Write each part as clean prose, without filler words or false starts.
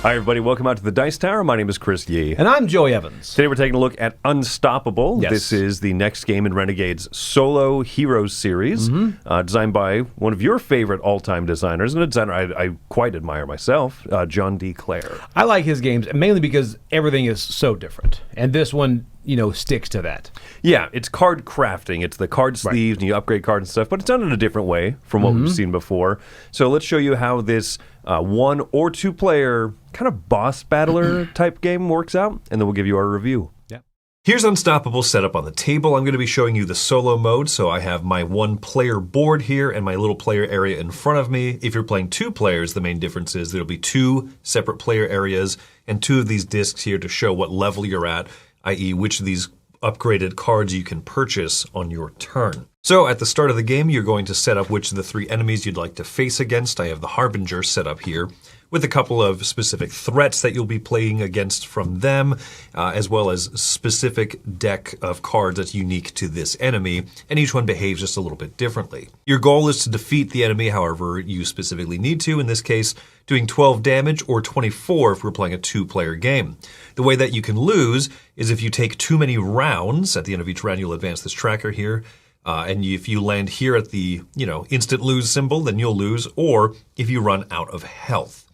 Hi, everybody. Welcome out to the Dice Tower. My name is Chris Yee. And I'm Joey Evans. Today we're taking a look at Unstoppable. Yes. This is the next game in Renegade's Solo Heroes series, designed by one of your favorite all-time designers, and a designer I quite admire myself, John D. Clare. I like his games mainly because everything is so different. And this one, sticks to that. Yeah, it's card crafting. It's the card sleeves, and you upgrade cards and stuff, but it's done in a different way from what we've seen before. So let's show you how this one or two player kind of boss battler type game works out, and then we'll give you our review. Yeah. Here's Unstoppable set up on the table. I'm going to be showing you the solo mode, so I have my one player board here and my little player area in front of me. If you're playing two players, the main difference is there'll be two separate player areas and two of these discs here to show what level you're at, i.e. which of these upgraded cards you can purchase on your turn. So at the start of the game, you're going to set up which of the three enemies you'd like to face against. I have the Harbinger set up here with a couple of specific threats that you'll be playing against from them, as well as specific deck of cards that's unique to this enemy, and each one behaves just a little bit differently. Your goal is to defeat the enemy however you specifically need to, in this case, doing 12 damage or 24 if we're playing a two-player game. The way that you can lose is if you take too many rounds. At the end of each round, you'll advance this tracker here. And if you land here at the, instant lose symbol, then you'll lose, or if you run out of health.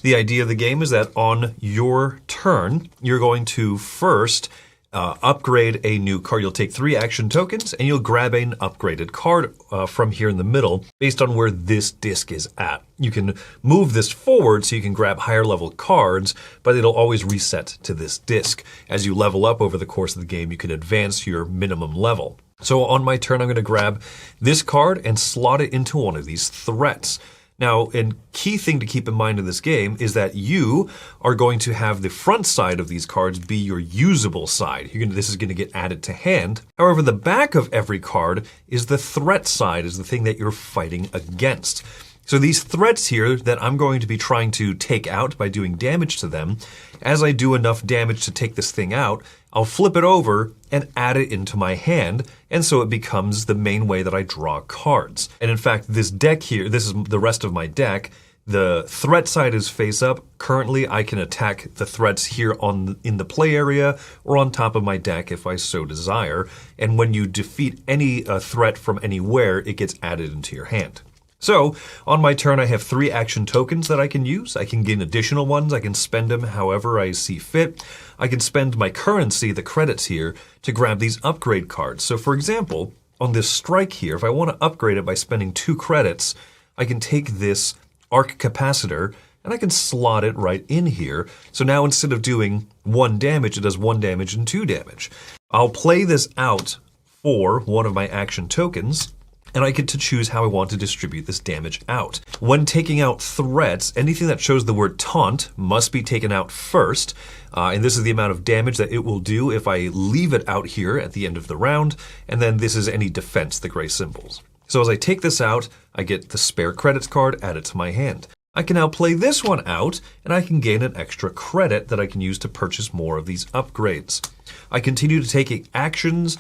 The idea of the game is that on your turn, you're going to first upgrade a new card. You'll take 3 action tokens, and you'll grab an upgraded card from here in the middle based on where this disc is at. You can move this forward so you can grab higher level cards, but it'll always reset to this disc. As you level up over the course of the game, you can advance your minimum level. So on my turn, I'm going to grab this card and slot it into one of these threats. Now, a key thing to keep in mind in this game is that you are going to have the front side of these cards be your usable side. This is going to get added to hand. However, the back of every card is the threat side, is the thing that you're fighting against. So these threats here that I'm going to be trying to take out by doing damage to them, as I do enough damage to take this thing out, I'll flip it over and add it into my hand, and so it becomes the main way that I draw cards. And in fact, this deck here, this is the rest of my deck. The threat side is face up. Currently, I can attack the threats here in the play area or on top of my deck if I so desire. And when you defeat any threat from anywhere, it gets added into your hand. So, on my turn, I have 3 action tokens that I can use. I can gain additional ones. I can spend them however I see fit. I can spend my currency, the credits here, to grab these upgrade cards. So, for example, on this strike here, if I want to upgrade it by spending 2 credits, I can take this arc capacitor and I can slot it right in here. So now instead of doing 1 damage, it does 1 damage and 2 damage. I'll play this out for one of my action tokens, and I get to choose how I want to distribute this damage out. When taking out threats, anything that shows the word taunt must be taken out first, and this is the amount of damage that it will do if I leave it out here at the end of the round, and then this is any defense, the gray symbols. So as I take this out, I get the spare credits card added to my hand. I can now play this one out, and I can gain an extra credit that I can use to purchase more of these upgrades. I continue to take actions.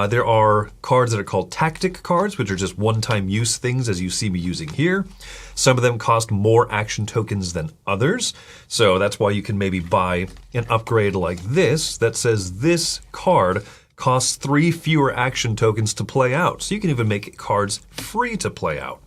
There are cards that are called tactic cards, which are just one-time use things as you see me using here. Some of them cost more action tokens than others, so that's why you can maybe buy an upgrade like this that says this card costs 3 fewer action tokens to play out, so you can even make cards free to play out.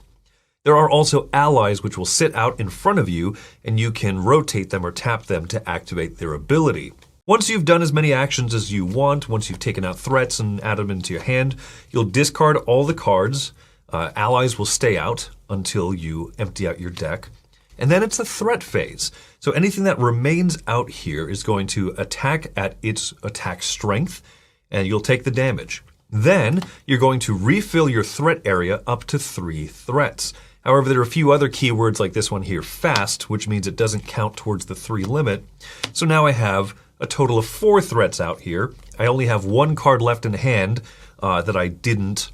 There are also allies which will sit out in front of you, and you can rotate them or tap them to activate their ability. Once you've done as many actions as you want, once you've taken out threats and added them into your hand, you'll discard all the cards. Allies will stay out until you empty out your deck. And then it's the threat phase. So anything that remains out here is going to attack at its attack strength, and you'll take the damage. Then you're going to refill your threat area up to 3 threats. However, there are a few other keywords like this one here, fast, which means it doesn't count towards the 3 limit. So now I have a total of 4 threats out here. I only have 1 card left in hand that I didn't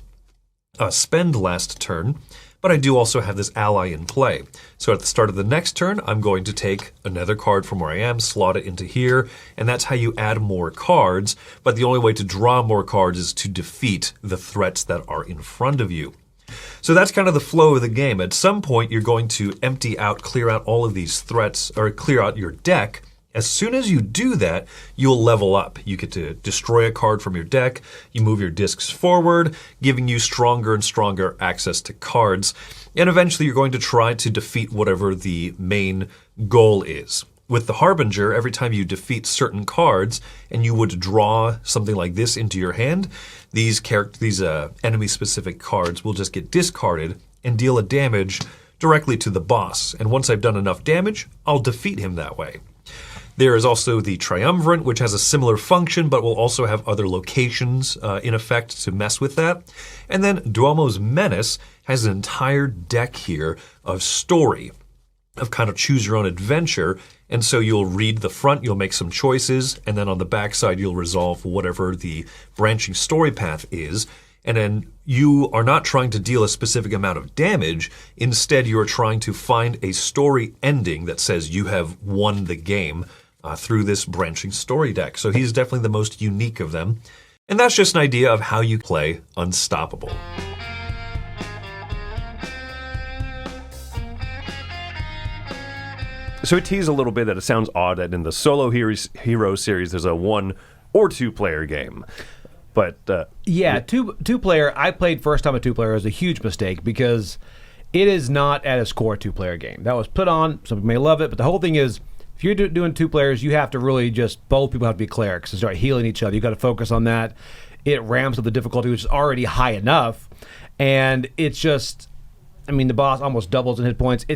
spend last turn, but I do also have this ally in play. So at the start of the next turn, I'm going to take another card from where I am, slot it into here, and that's how you add more cards, but the only way to draw more cards is to defeat the threats that are in front of you. So that's kind of the flow of the game. At some point, you're going to clear out all of these threats, or clear out your deck. As soon as you do that, you'll level up. You get to destroy a card from your deck. You move your discs forward, giving you stronger and stronger access to cards. And eventually, you're going to try to defeat whatever the main goal is. With the Harbinger, every time you defeat certain cards and you would draw something like this into your hand, these enemy-specific cards will just get discarded and deal a damage directly to the boss. And once I've done enough damage, I'll defeat him that way. There is also the Triumvirate, which has a similar function, but will also have other locations in effect to mess with that. And then Duomo's Menace has an entire deck here of story, of kind of choose your own adventure. And so you'll read the front, you'll make some choices, and then on the backside you'll resolve whatever the branching story path is. And then you are not trying to deal a specific amount of damage. Instead, you are trying to find a story ending that says you have won the game through this branching story deck. So he's definitely the most unique of them. And that's just an idea of how you play Unstoppable. So it teased a little bit that it sounds odd that in the Solo Hero series there's a 1 or 2 player game. But two player. I played first time a 2-player. It was a huge mistake because it is not at its core a 2-player game. That was put on. Some people may love it, but the whole thing is if you're doing 2 players, you have to really both people have to be clerics and start healing each other. You got to focus on that. It ramps up the difficulty, which is already high enough, and it's just. I mean, the boss almost doubles in hit points.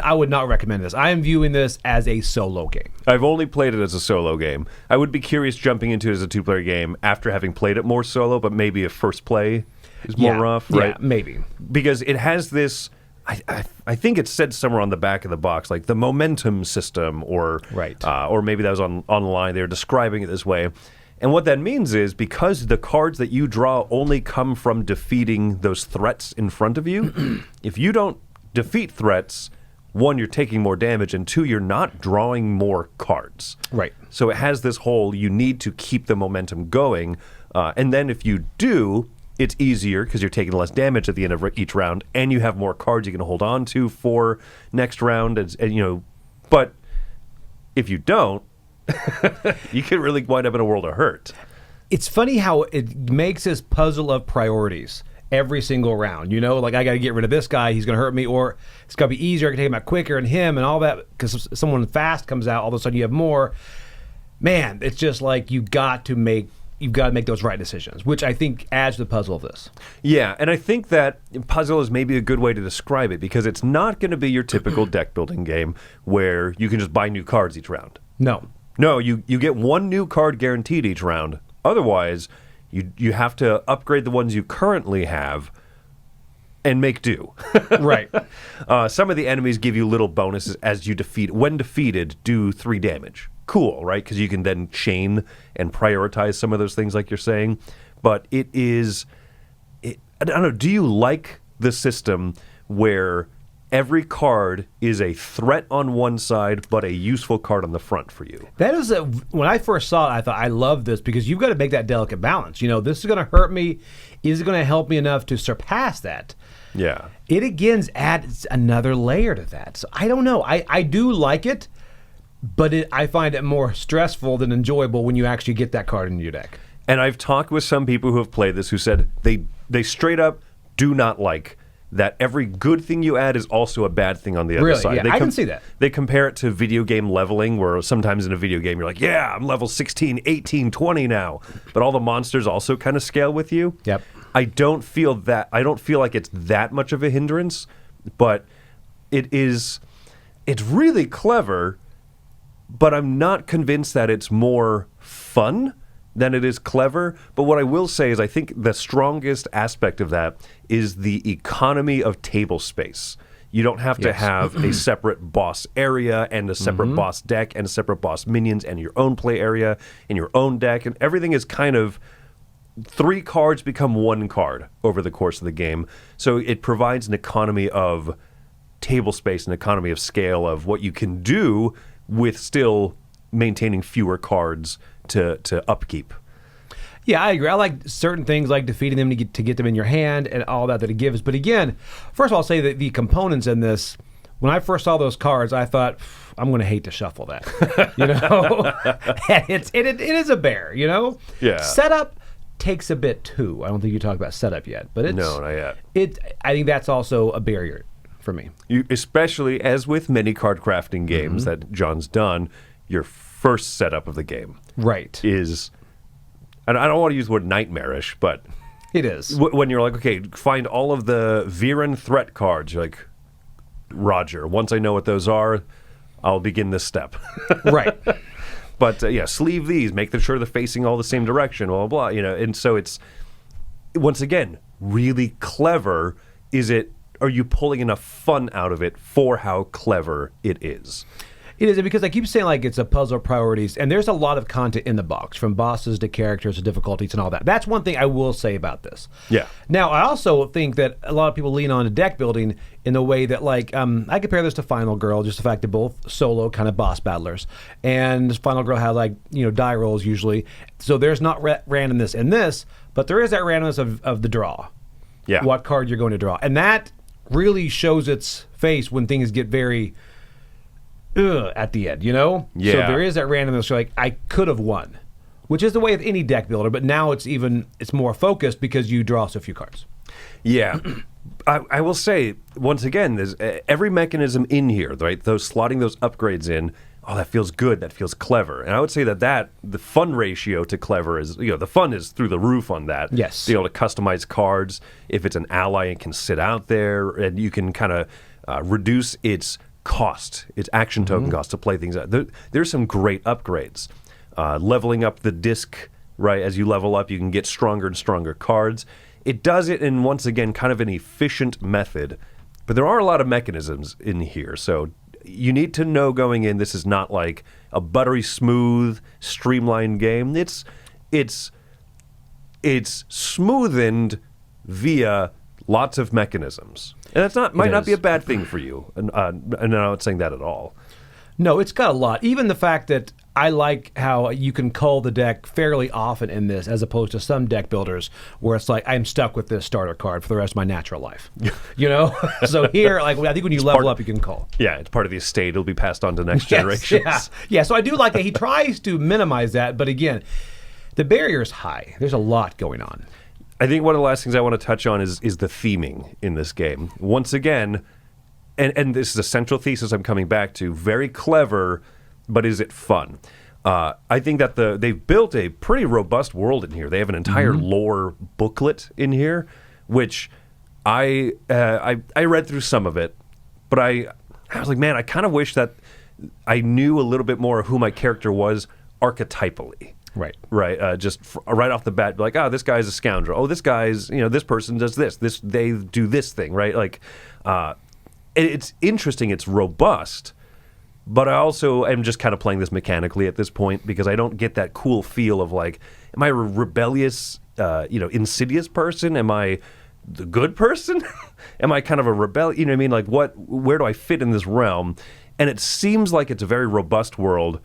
I would not recommend this. I am viewing this as a solo game. I've only played it as a solo game. I would be curious jumping into it as a 2-player game after having played it more solo, but maybe a first play is more rough, right? Yeah, maybe. Because it has this, I think it said somewhere on the back of the box, like the momentum system, or maybe that was online. They were describing it this way. And what that means is because the cards that you draw only come from defeating those threats in front of you, if you don't defeat threats, 1, you're taking more damage, and 2, you're not drawing more cards. Right. So it has this whole, you need to keep the momentum going. And then if you do, it's easier because you're taking less damage at the end of each round, and you have more cards you can hold on to for next round. But if you don't, you could really wind up in a world of hurt. It's funny how it makes this puzzle of priorities every single round. Like I got to get rid of this guy, he's going to hurt me, or it's got to be easier, I can take him out quicker, and him, and all that, because someone fast comes out, all of a sudden you have more. Man, it's just like you've got to make those right decisions, which I think adds to the puzzle of this. Yeah, and I think that puzzle is maybe a good way to describe it, because it's not going to be your typical deck building game where you can just buy new cards each round. No, you get 1 new card guaranteed each round. Otherwise, you have to upgrade the ones you currently have and make do. Right. Some of the enemies give you little bonuses as you defeat. When defeated, do 3 damage. Cool, right? Because you can then chain and prioritize some of those things like you're saying. But I don't know, do you like the system where every card is a threat on one side, but a useful card on the front for you? That is when I first saw it, I thought, I love this, because you've got to make that delicate balance. This is going to hurt me. Is it going to help me enough to surpass that? Yeah. It again adds another layer to that. So I don't know. I do like it, but I find it more stressful than enjoyable when you actually get that card in your deck. And I've talked with some people who have played this who said they straight up do not like that every good thing you add is also a bad thing on the other side. Yeah, I can see that. They compare it to video game leveling, where sometimes in a video game you're like, yeah, I'm level 16, 18, 20 now. But all the monsters also kind of scale with you. Yep. I don't feel like it's that much of a hindrance, but it's really clever, but I'm not convinced that it's more fun than it is clever. But what I will say is I think the strongest aspect of that is the economy of table space. You don't have to have a separate boss area and a separate boss deck and a separate boss minions and your own play area and your own deck. And everything is kind of 3 cards become 1 card over the course of the game. So it provides an economy of table space, an economy of scale of what you can do with still maintaining fewer cards to upkeep. Yeah, I agree. I like certain things like defeating them to get them in your hand and all that it gives. But again, first of all, I'll say that the components in this, when I first saw those cards, I thought, I'm going to hate to shuffle that. And it is a bear, Yeah. Setup takes a bit too. I don't think you talked about setup yet, but No, not yet. I think that's also a barrier for me. Especially as with many card crafting games that John's done, your first setup of the game Right. is, and I don't want to use the word nightmarish, but It is. when you're like, okay, find all of the Viren threat cards, you're like, Roger, once I know what those are, I'll begin this step. Right. But sleeve these, make sure they're facing all the same direction, blah, blah, blah. And so it's, once again, really clever. Are you pulling enough fun out of it for how clever it is? It is, because I keep saying like it's a puzzle of priorities, and there's a lot of content in the box, from bosses to characters to difficulties and all that. That's one thing I will say about this. Yeah. Now, I also think that a lot of people lean on to deck building in the way that, like, I compare this to Final Girl, just the fact that both solo kind of boss battlers, and Final Girl has die rolls usually, so there's not randomness in this, but there is that randomness of the draw. Yeah. What card you're going to draw, and that really shows its face when things get very at the end, Yeah. So there is that randomness. You're like, I could have won, which is the way of any deck builder, but now it's more focused because you draw so few cards. Yeah. I will say, once again, there's every mechanism in here, right? Slotting those upgrades in, that feels good, that feels clever. And I would say that the fun ratio to clever is, the fun is through the roof on that. Yes. Being able to customize cards. If it's an ally, it can sit out there, and you can kind of reduce its cost, its action token cost to play things out. There's some great upgrades. Leveling up the disc, right? As you level up, you can get stronger and stronger cards. It does it in, once again, kind of an efficient method. But there are a lot of mechanisms in here, so you need to know going in, this is not like a buttery smooth, streamlined game. It's smoothened via lots of mechanisms. And that's might not be a bad thing for you. And I'm not saying that at all. No, it's got a lot. Even the fact that I like how you can cull the deck fairly often in this, as opposed to some deck builders where it's like, I'm stuck with this starter card for the rest of my natural life. So here, I think when you level up, you can cull. Yeah, it's part of the estate. It'll be passed on to next generations. Yeah, so I do like that. He tries to minimize that, but again, the barrier is high. There's a lot going on. I think one of the last things I want to touch on is the theming in this game. Once again, and this is a central thesis I'm coming back to, very clever, but is it fun? I think that they've built a pretty robust world in here. They have an entire lore booklet in here, which I read through some of it, but I was like, man, I kind of wish that I knew a little bit more of who my character was archetypally. Right. Just right off the bat, like, this guy's a scoundrel. Oh, this guy's, this person does this. They do this thing, right? Like, it's interesting. It's robust, but I also am just kind of playing this mechanically at this point because I don't get that cool feel of like, am I a rebellious, insidious person? Am I the good person? Am I kind of a rebel? You know what I mean? Like, where do I fit in this realm? And it seems like it's a very robust world,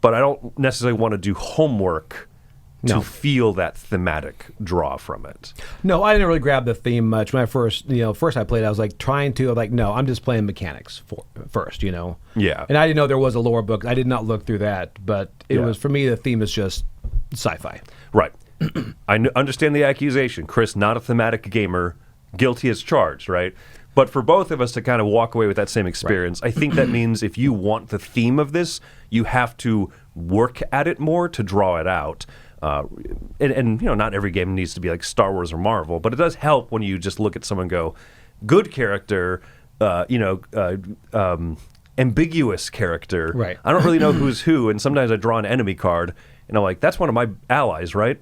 but I don't necessarily want to do homework to feel that thematic draw from it. No, I didn't really grab the theme much. When I first I played, I was like trying to, no, I'm just playing mechanics first, Yeah. And I didn't know there was a lore book. I did not look through that, but it was, for me, the theme is just sci-fi. Right. I understand the accusation. Chris, not a thematic gamer, guilty as charged, right? But for both of us to kind of walk away with that same experience, I think that means if you want the theme of this, you have to work at it more to draw it out. And not every game needs to be like Star Wars or Marvel, but it does help when you just look at someone and go, good character, ambiguous character. Right. I don't really know who's who, and sometimes I draw an enemy card, and I'm like, that's one of my allies, right?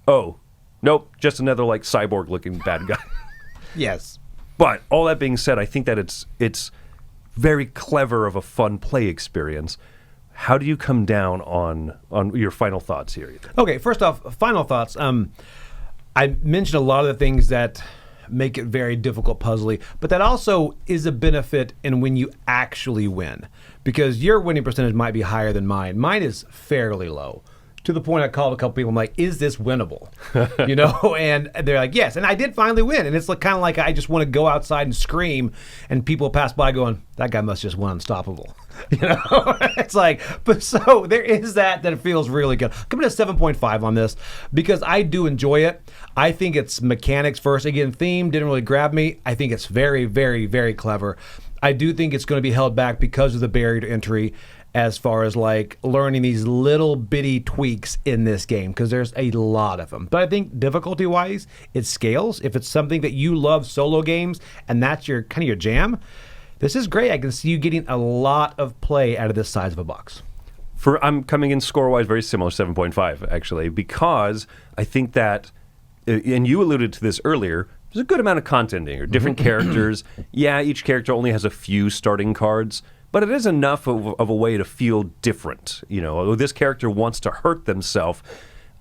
Oh, nope, just another like cyborg-looking bad guy. Yes. But all that being said, I think that it's very clever of a fun play experience. How do you come down on your final thoughts here? Okay, first off, final thoughts. I mentioned a lot of the things that make it very difficult puzzly, but that also is a benefit in when you actually win, because your winning percentage might be higher than mine. Mine is fairly low. to the point I called a couple people. I'm like, is this winnable? You know, and they're like, yes. And I did finally win. And it's like, kind of like I just want to go outside and scream, and people pass by going, that guy must just win Unstoppable. You know, it's like, but so there is that it feels really good. I'm coming to 7.5 on this because I do enjoy it. I think it's mechanics first. Again, theme didn't really grab me. I think it's very, very, very clever. I do think it's going to be held back because of the barrier to entry as far as like learning these little bitty tweaks in this game, because there's a lot of them. But I think difficulty wise, it scales. If it's something that you love, solo games, and that's your kind of your jam, this is great. I can see you getting a lot of play out of this size of a box. I'm coming in score-wise very similar, 7.5 actually, because I think that, and you alluded to this earlier, there's a good amount of content in here. Different characters. Yeah, each character only has a few starting cards, but it is enough of a way to feel different. You know, this character wants to hurt themselves,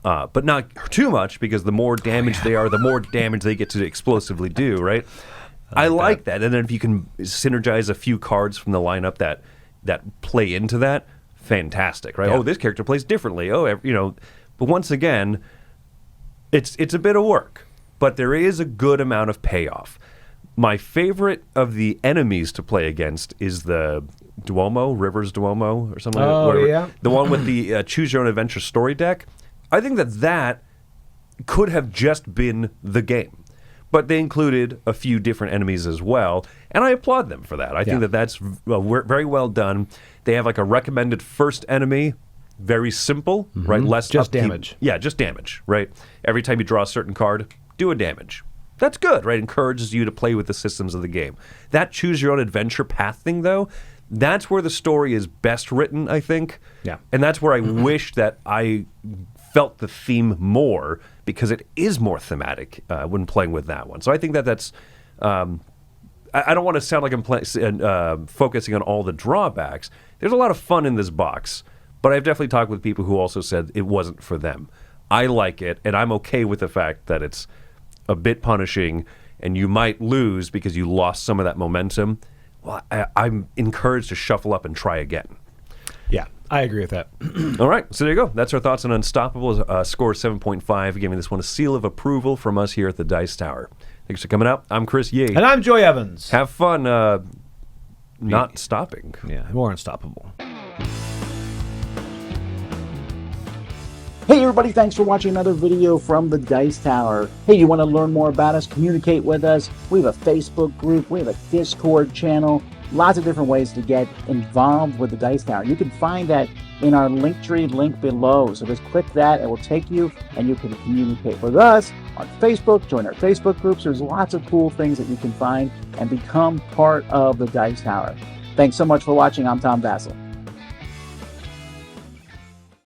but not too much, because the more damage they are, the more damage they get to explosively do, right? I like that. And then if you can synergize a few cards from the lineup that play into that, fantastic, right? Yeah. Oh, this character plays differently. Oh, you know, but once again, it's a bit of work, but there is a good amount of payoff. My favorite of the enemies to play against is the Duomo, Rivers Duomo, or something like that. Yeah. The one with the Choose Your Own Adventure story deck. I think that could have just been the game. But they included a few different enemies as well, and I applaud them for that. I think that's very well done. They have like a recommended first enemy, very simple, right? Less just upkeep. damage. Yeah, just damage, right? Every time you draw a certain card, do a damage. That's good, right? Encourages you to play with the systems of the game. That choose your own adventure path thing, though, that's where the story is best written, I think. Yeah. And that's where I wish that I felt the theme more, because it is more thematic when playing with that one. So I think that's... I don't want to sound like I'm focusing on all the drawbacks. There's a lot of fun in this box, but I've definitely talked with people who also said it wasn't for them. I like it, and I'm okay with the fact that it's a bit punishing, and you might lose because you lost some of that momentum. Well, I'm encouraged to shuffle up and try again. Yeah, I agree with that. All right, so there you go. That's our thoughts on Unstoppable. Score 7.5, giving this one a seal of approval from us here at the Dice Tower. Thanks for coming out. I'm Chris Yee. And I'm Joy Evans. Have fun not stopping. Yeah, more Unstoppable. Hey everybody, thanks for watching another video from the Dice Tower. Hey, you want to learn more about us, communicate with us? We have a Facebook group, we have a Discord channel, lots of different ways to get involved with the Dice Tower. You can find that in our Linktree link below. So just click that, it will take you, and you can communicate with us on Facebook, join our Facebook groups. There's lots of cool things that you can find and become part of the Dice Tower. Thanks so much for watching. I'm Tom Vassell.